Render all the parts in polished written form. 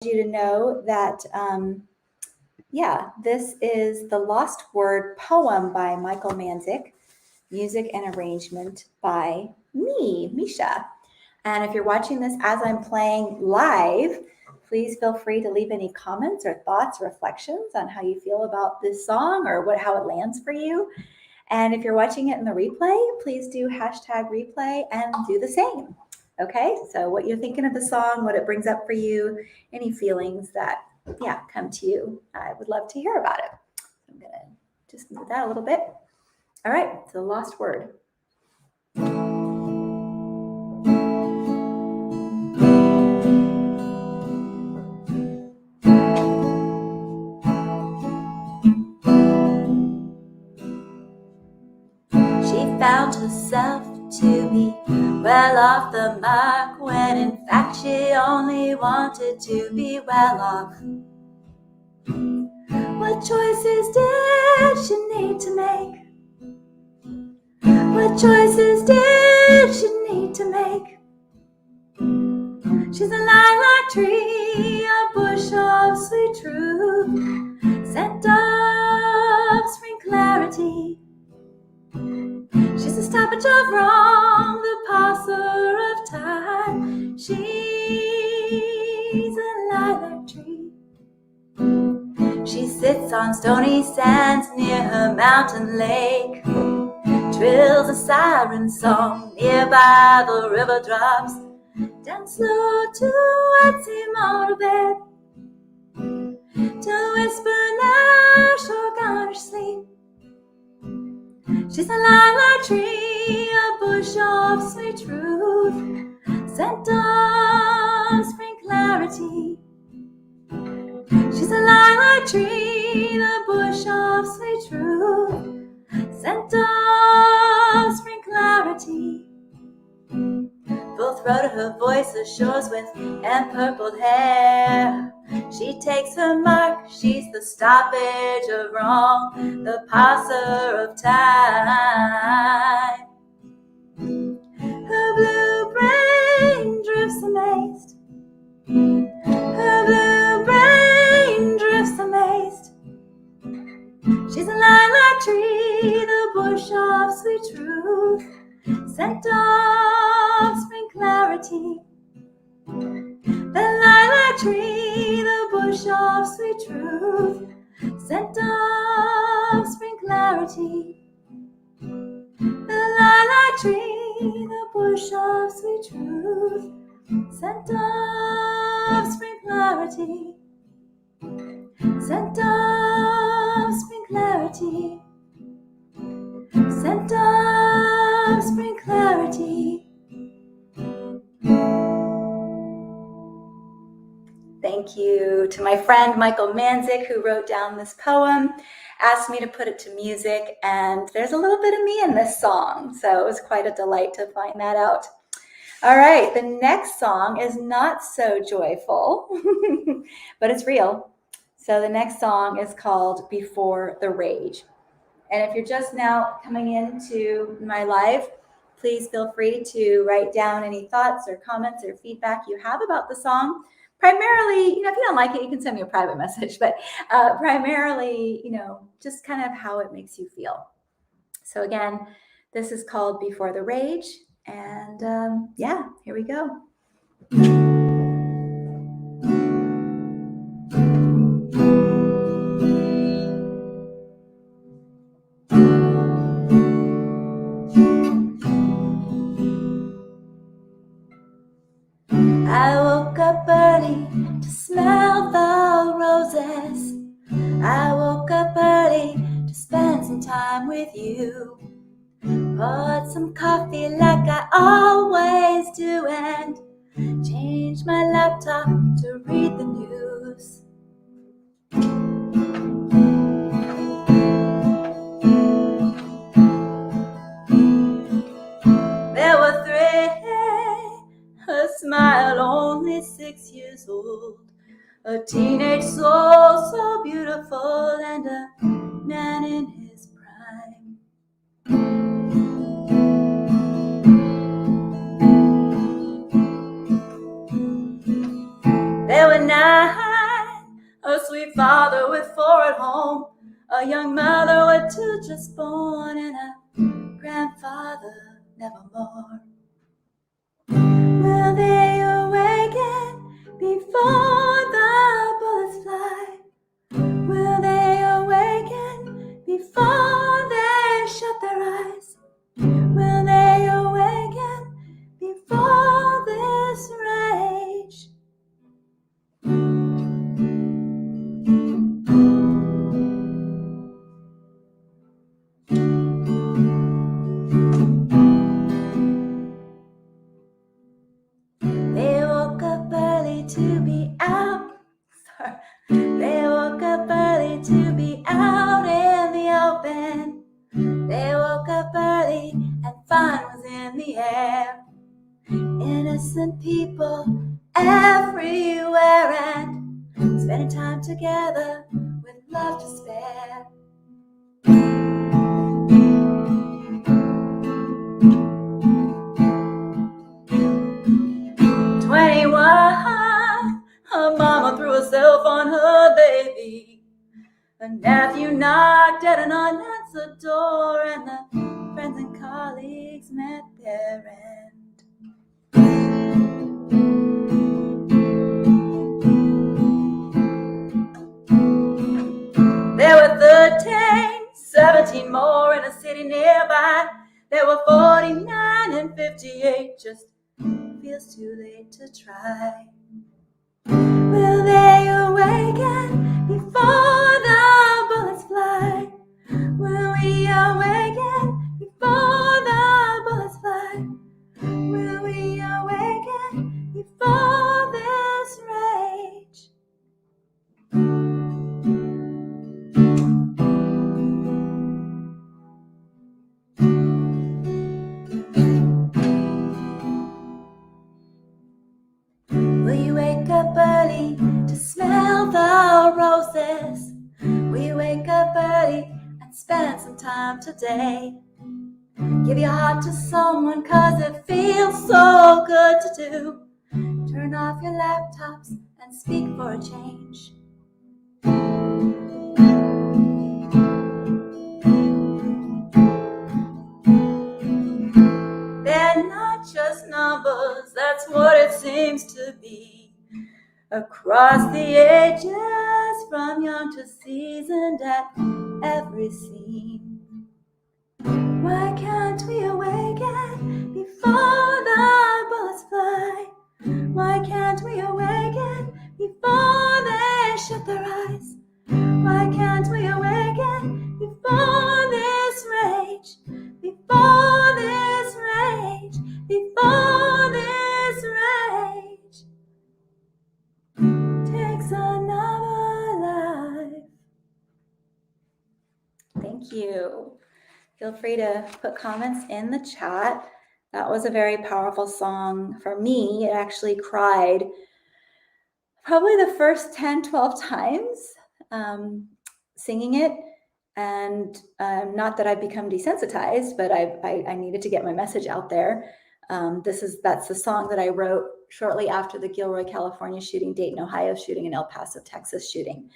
you to know that, this is the Lost Word poem by Michael Mandzik, music and arrangement by me, Misha. And if you're watching this as I'm playing live, please feel free to leave any comments or thoughts, reflections on how you feel about this song or how it lands for you. And if you're watching it in the replay, please do hashtag replay and do the same. Okay, so what you're thinking of the song, what it brings up for you, any feelings that, come to you, I would love to hear about it. I'm gonna just move that a little bit. All right, so the Lost Word. She found herself to be well off the mark, when in fact she only wanted to be well off. What choices did she need to make? What choices did she need to make? She's a lilac tree, a bush of sweet truth, scent of spring clarity. She's a stoppage of wrong, the passer of time. She's a lilac tree. She sits on stony sands near her mountain lake, trills a siren song nearby the river drops, down slow to wet seem out of bed, to whisper now she'll garnish sleep. She's a lilac tree, a bush of sweet truth, scent of spring clarity. She's a lilac tree, the bush of sweet truth, scent of spring clarity. Full throated her voice assures with empurpled hair. She takes her mark, she's the stoppage of wrong, the passer of time. Her blue brain drifts amazed. Her blue brain drifts amazed. She's a lilac tree, the bush of sweet truth, scent of spring clarity. The lilac tree, the bush of sweet truth, scent of spring clarity. The lilac tree, the bush of sweet truth, scent of spring clarity. Scent of spring clarity. Scent of spring clarity. Thank you to my friend Michael Mandzik, who wrote down this poem, asked me to put it to music, and there's a little bit of me in this song, so it was quite a delight to find that out. All right, the next song is not so joyful, but it's real. So the next song is called Before the Rage. And if you're just now coming into my live, please feel free to write down any thoughts or comments or feedback you have about the song. Primarily, if you don't like it, you can send me a private message, but primarily, just kind of how it makes you feel. So again, this is called Before the Rage, and here we go. I woke up early to smell the roses. I woke up early to spend some time with you. Poured some coffee like I always do and changed my laptop to read the news. There were three, a smile only 6 years old, a teenage soul so beautiful, and a man in his prime. There were 9 a sweet father with 4 at home, a young mother with 2 just born, and a grandfather nevermore. Will they awaken before the bullets fly? Will they awaken before they shut their eyes? Will they awaken before this rage? They woke up early to be out. They woke up early to be out in the open. They woke up early and fun was in the air. Innocent people everywhere and spending time together with love to spare. Her mama threw herself on her baby. A nephew knocked at an unanswered door, and the friends and colleagues met their end. There were 13, 17 more in a city nearby. There were 49 and 58, just feels too late to try. Will they awaken before the bullets fly? Will we awaken before the bullets fly? Will we awaken before this rage? Will you wake up early to smell the roses? Will you wake up early and spend some time today? Give your heart to someone 'cause it feels so good to do. Turn off your laptops and speak for a change. They're not just numbers, that's what it seems to be. Across the ages, from young to seasoned at every scene. Why can't we awaken before the bullets fly? Why can't we awaken before they shut their eyes? Why can't we awaken before this rage? Before this rage? Before this rage takes another life. Thank you. Feel free to put comments in the chat. That was a very powerful song for me. It actually cried probably the first 10, 12 times singing it. And not that I've become desensitized, but I needed to get my message out there. That's the song that I wrote shortly after the Gilroy, California shooting, Dayton, Ohio shooting, and El Paso, Texas shooting.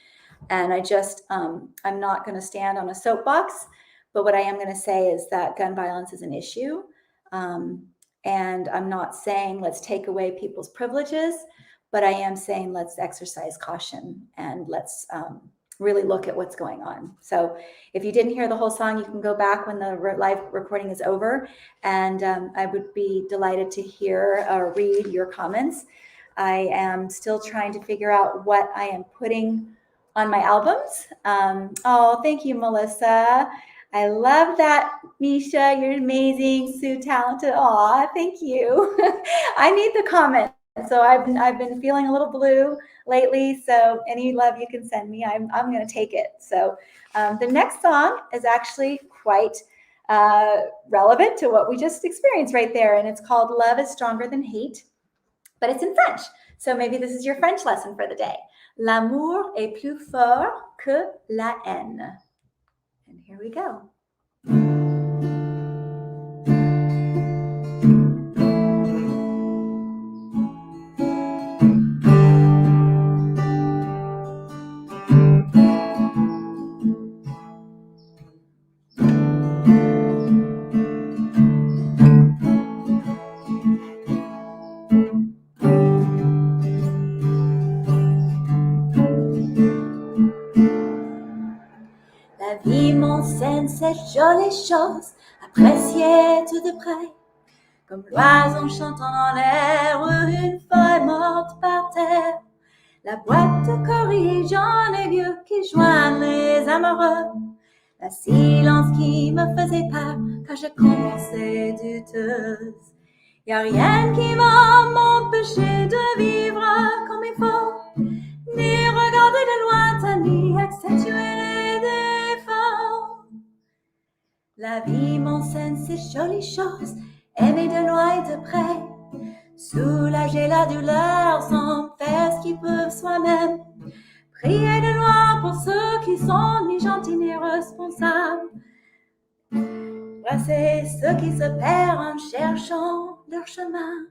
And I just, I'm not going to stand on a soapbox, but what I am going to say is that gun violence is an issue. And I'm not saying let's take away people's privileges, but I am saying let's exercise caution and let's really look at what's going on. So if you didn't hear the whole song, you can go back when the live recording is over, and I would be delighted to hear or read your comments. I am still trying to figure out what I am putting on my albums. Oh, thank you, Melissa. I love that, Misha. You're amazing, Sue, talented. Aw, thank you. I need the comments. So I've been feeling a little blue lately. So any love you can send me, I'm going to take it. So the next song is actually quite relevant to what we just experienced right there, and it's called "Love Is Stronger Than Hate," but it's in French. So maybe this is your French lesson for the day. L'amour est plus fort que la haine. And here we go. cette jolie chose, appréciée tout de près. Comme l'oiseau chantant dans l'air ou une feuille morte par terre. La boîte de courrier jaune et vieux qui joignent les amoureux. La silence qui me faisait peur quand je commençais douteuse. Y a rien qui va m'empêcher de vivre comme il faut, ni regarder de loin, ni accentuer les défauts. La vie m'enseigne ces jolies choses, aimer de loin et de près, soulager la douleur sans faire ce qu'ils peuvent soi-même, prier de loin pour ceux qui sont ni gentils ni responsables, brasser ceux qui se perdent en cherchant leur chemin.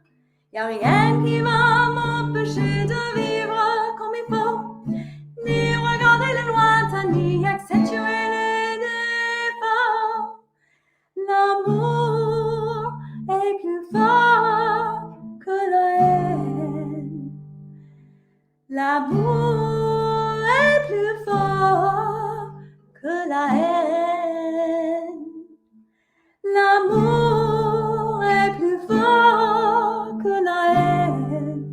Y a rien qui va m'empêcher de vivre comme il faut, ni regarder le lointain, ni accentuer les défauts. L'amour est plus fort que la haine. L'amour est plus fort que la haine. L'amour est plus fort que la haine.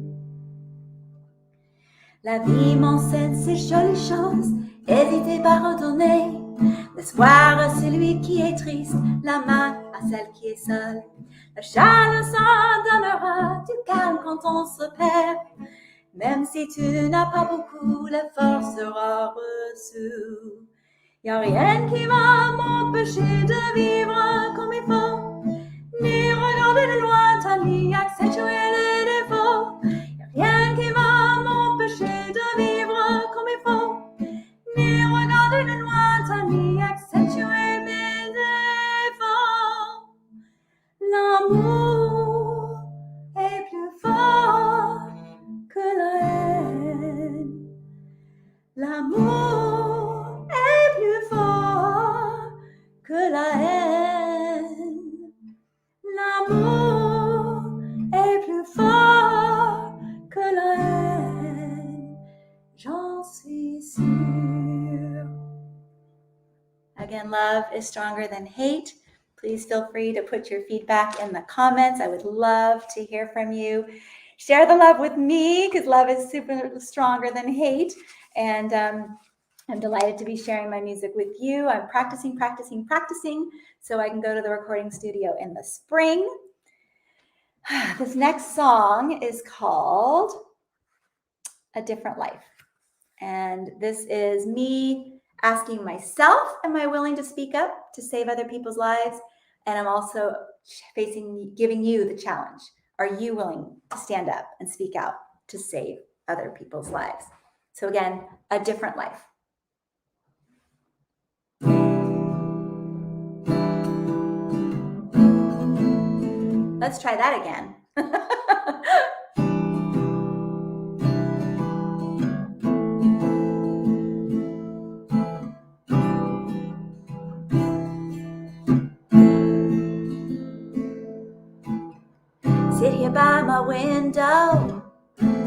La vie m'enseigne ces jolies choses, hésitez pas à redonner l'espoir à celui qui est triste, la main à celle qui est seule. La chaleur s'en donnera du calme quand on se perd. Même si tu n'as pas beaucoup, l'effort sera reçu. Y a rien qui va m'empêcher de vivre comme il faut, ni regarder de lointain, ni accentuer les défauts. Y a rien qui va m'empêcher de vivre comme il faut, ni regarder de lointain, ni accentuer mes défauts. L'amour est plus fort que la haine. L'amour est plus fort que la haine. L'amour est plus fort que la haine. J'en suis sûre. Again, love is stronger than hate. Please feel free to put your feedback in the comments. I would love to hear from you. Share the love with me because love is super stronger than hate. And I'm delighted to be sharing my music with you. I'm practicing so I can go to the recording studio in the spring. This next song is called A Different Life. And this is me asking myself, am I willing to speak up to save other people's lives? And I'm also giving you the challenge. Are you willing to stand up and speak out to save other people's lives? So again, a different life. Let's try that again. Sit here by my window,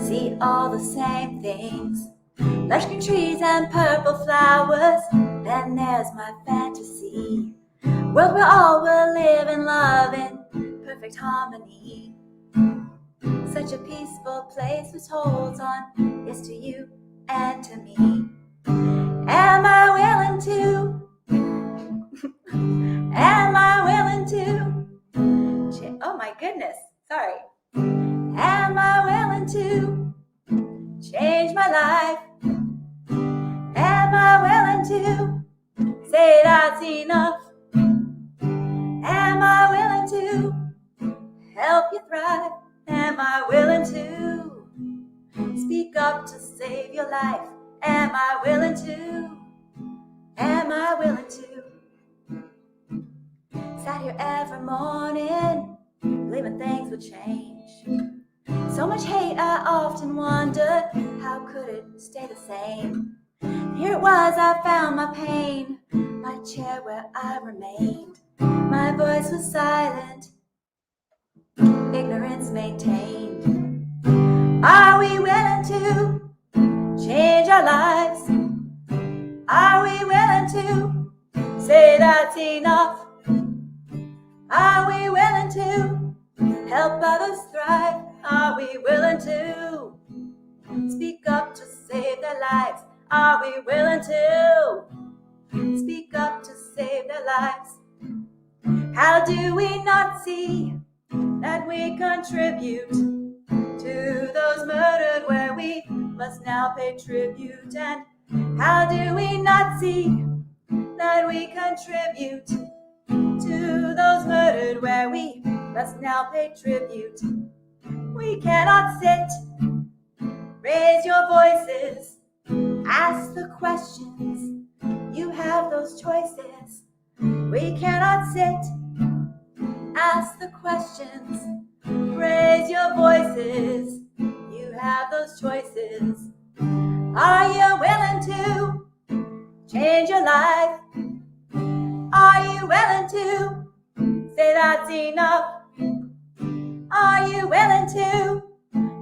see all the same things, lush green trees and purple flowers. Then there's my fantasy, world where all will live in love in perfect harmony. Such a peaceful place which holds on, yes, to you and to me. Am I willing to? Am I willing to? Oh my goodness, sorry. Am I willing to change my life? Am I willing to say that's enough? Am I willing to help you thrive? Am I willing to speak up to save your life? Am I willing to? Am I willing to? Sat here every morning, believing things would change. So much hate, I often wondered, how could it stay the same? Here it was, I found my pain, my chair where I remained. My voice was silent, ignorance maintained. Are we willing to change our lives? Are we willing to say that's enough? Are we willing to help others thrive? Are we willing to speak up to save their lives? Are we willing to speak up to save their lives? How do we not see that we contribute to those murdered where we must now pay tribute? And how do we not see that we contribute to those murdered where we must now pay tribute? We cannot sit, raise your voices, ask the questions, you have those choices. We cannot sit, ask the questions, raise your voices, you have those choices. Are you willing to change your life? Are you willing to say that's enough? Are you willing to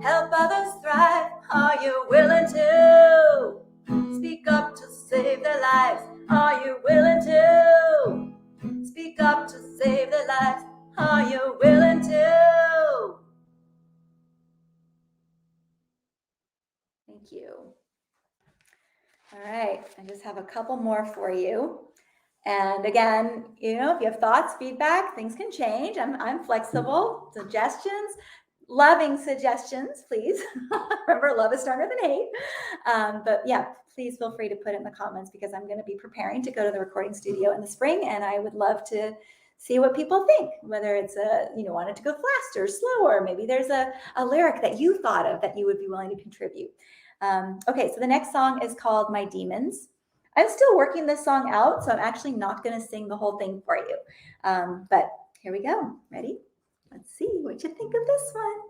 help others thrive? Are you willing to speak up to save their lives? Are you willing to speak up to save their lives? Are you willing to? Thank you. All right, I just have a couple more for you. And again, if you have thoughts, feedback, things can change. I'm flexible. Suggestions, loving suggestions, please. Remember, love is stronger than hate. But yeah, please feel free to put it in the comments, because I'm going to be preparing to go to the recording studio in the spring, and I would love to see what people think, whether it's want it to go faster, slower. Maybe there's a lyric that you thought of that you would be willing to contribute. Okay, so the next song is called My Demons. I'm still working this song out, so I'm actually not going to sing the whole thing for you. But here we go. Ready? Let's see what you think of this one.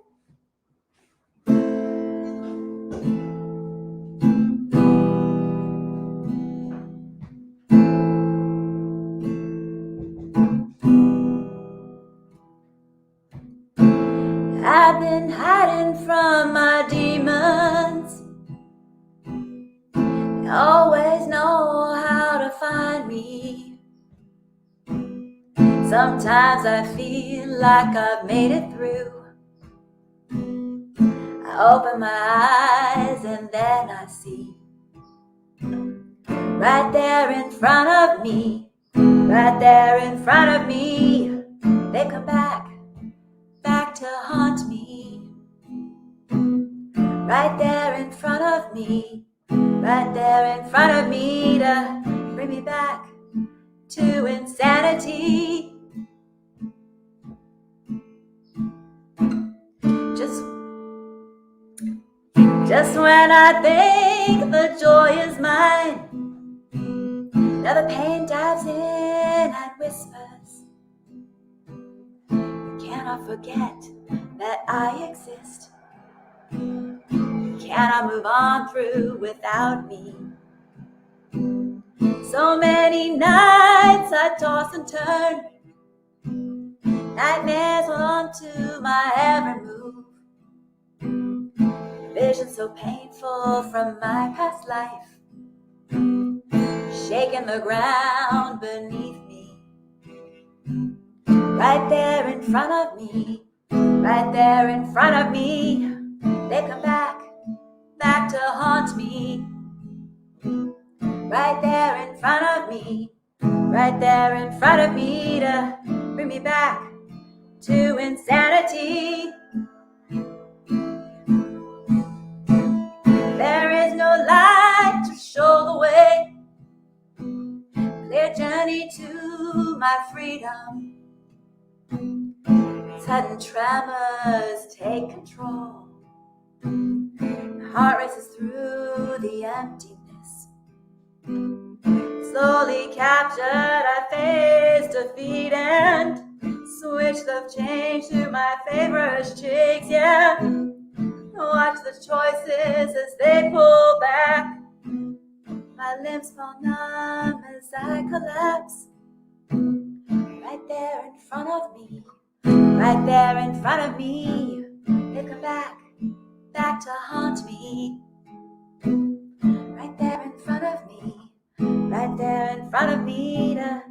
I've been hiding from my demons. They always know how to find me. Sometimes I feel like I've made it through. I open my eyes and then I see, right there in front of me, right there in front of me, they come back to haunt me. Right there in front of me, right there in front of me, to bring me back to insanity. Just when I think the joy is mine, now the pain dives in and whispers, you cannot forget that I exist. You cannot move on through without me. So many nights I toss and turn, nightmares hold to my every move. Visions so painful from my past life, shaking the ground beneath me. Right there in front of me, right there in front of me, they come back to haunt me. Right there in front of me, right there in front of me, to bring me back to insanity. There is no light to show the way, clear journey to my freedom. Sudden tremors take control. My heart races through the emptiness. Slowly captured, I face defeat and switch the change to my favorite cheeks. Yeah, watch the choices as they pull back. My limbs fall numb as I collapse. Right there in front of me, right there in front of me, they come back to haunt me. Right there in front of me, right there in front of me, to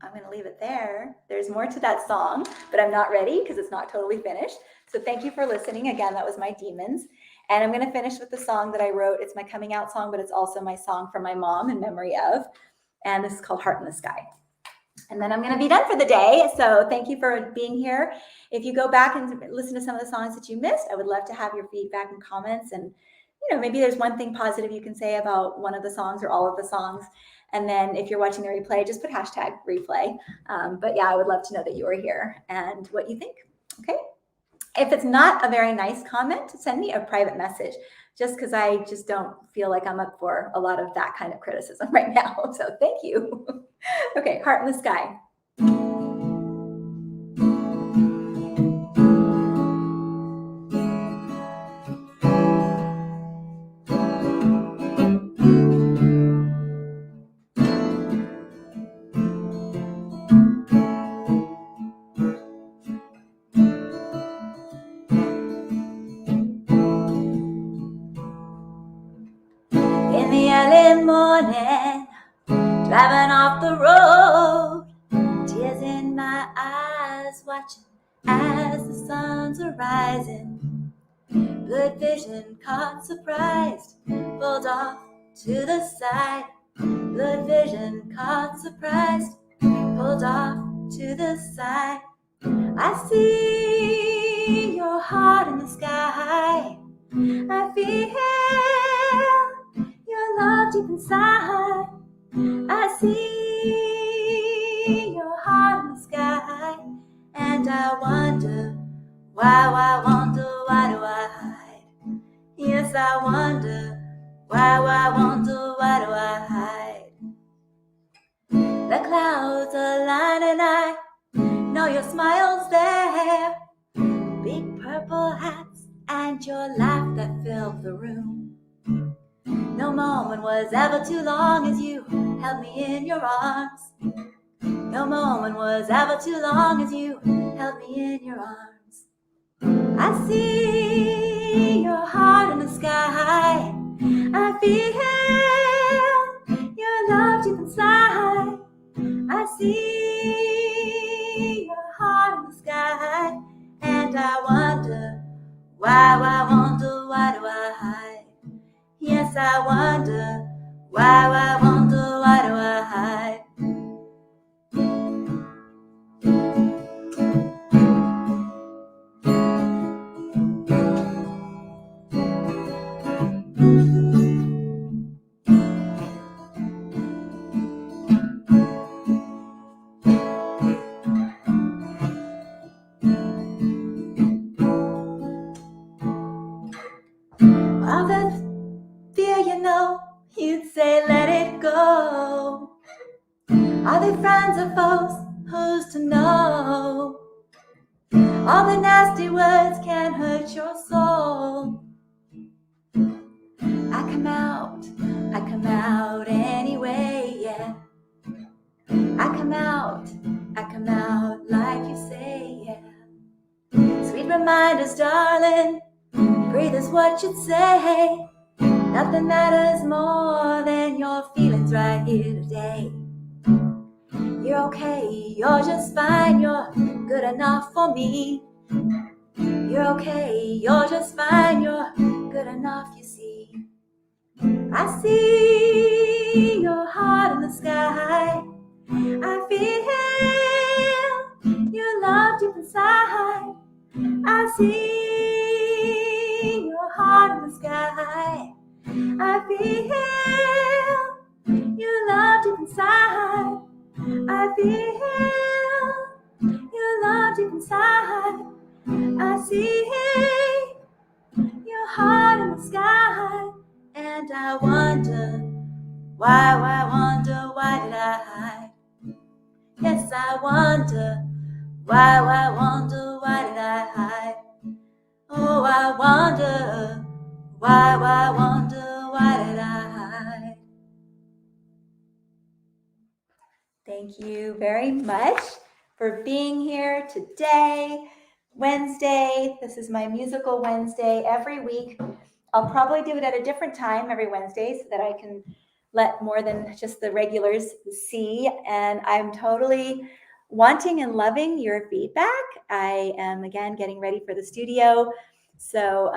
I'm going to leave it there. There's more to that song, but I'm not ready because it's not totally finished. So thank you for listening. Again, that was My Demons. And I'm going to finish with the song that I wrote. It's my coming out song, but it's also my song for my mom in memory of. And this is called Heart in the Sky. And then I'm going to be done for the day. So thank you for being here. If you go back and listen to some of the songs that you missed, I would love to have your feedback and comments. And, you know, maybe there's one thing positive you can say about one of the songs or all of the songs. And then if you're watching the replay, just put hashtag replay. But yeah, I would love to know that you were here and what you think. Okay. If it's not a very nice comment, send me a private message, just because I just don't feel like I'm up for a lot of that kind of criticism right now. So thank you. Okay, Heart in the Sky. In the early morning, driving off the road, tears in my eyes, watching as the suns are rising. Good vision, caught surprised, pulled off to the side. Good vision, caught surprised, pulled off to the side. I see your heart in the sky. I feel your love deep inside. I see your heart in the sky, and I wonder why do I hide? Yes, I wonder why do I hide? The clouds align and I know your smile's there. Big purple hats and your laugh that filled the room. No moment was ever too long as you held me in your arms. No moment was ever too long as you held me in your arms. I see your heart in the sky. I feel your love deep inside. I see your heart in the sky, and I wonder why do I hide? Yes, I wonder why do I hide? All that fear, you know, you'd say let it go. Are they friends or foes? Who's to know? All the nasty words can hurt your soul. I come out anyway, yeah. I come out like you say, yeah. Sweet reminders, darling, breathe is what you'd say. Nothing matters more than your feelings right here today. You're okay, you're just fine, you're good enough for me. You're okay, you're just fine, you're good enough, you see. I see your heart in the sky. I feel your love deep inside. I see your heart in the sky. I feel your love deep inside. I feel your love deep inside. I see your heart in the sky, and I wonder why did I hide? Yes, I wonder why did I hide? Oh, I wonder why did I hide? Thank you very much for being here today, Wednesday. This is my musical Wednesday every week. I'll probably do it at a different time every Wednesday so that I can let more than just the regulars see. And I'm totally wanting and loving your feedback. I am, again, getting ready for the studio. So,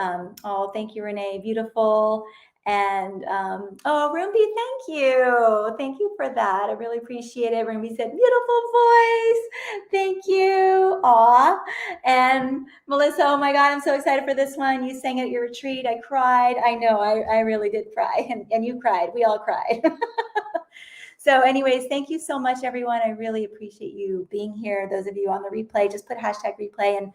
thank you, Renee. Beautiful. And, Rumbi, thank you. Thank you for that. I really appreciate it. Rumbi said, beautiful voice. Thank you. Aw. And Melissa, oh my God, I'm so excited for this one. You sang at your retreat. I cried. I know, I really did cry. And you cried. We all cried. So anyways, thank you so much, everyone. I really appreciate you being here. Those of you on the replay, just put #replay. And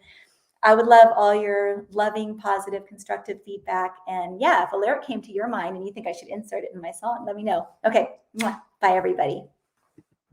I would love all your loving, positive, constructive feedback. And yeah, if a lyric came to your mind and you think I should insert it in my song, let me know. Okay. Bye, everybody.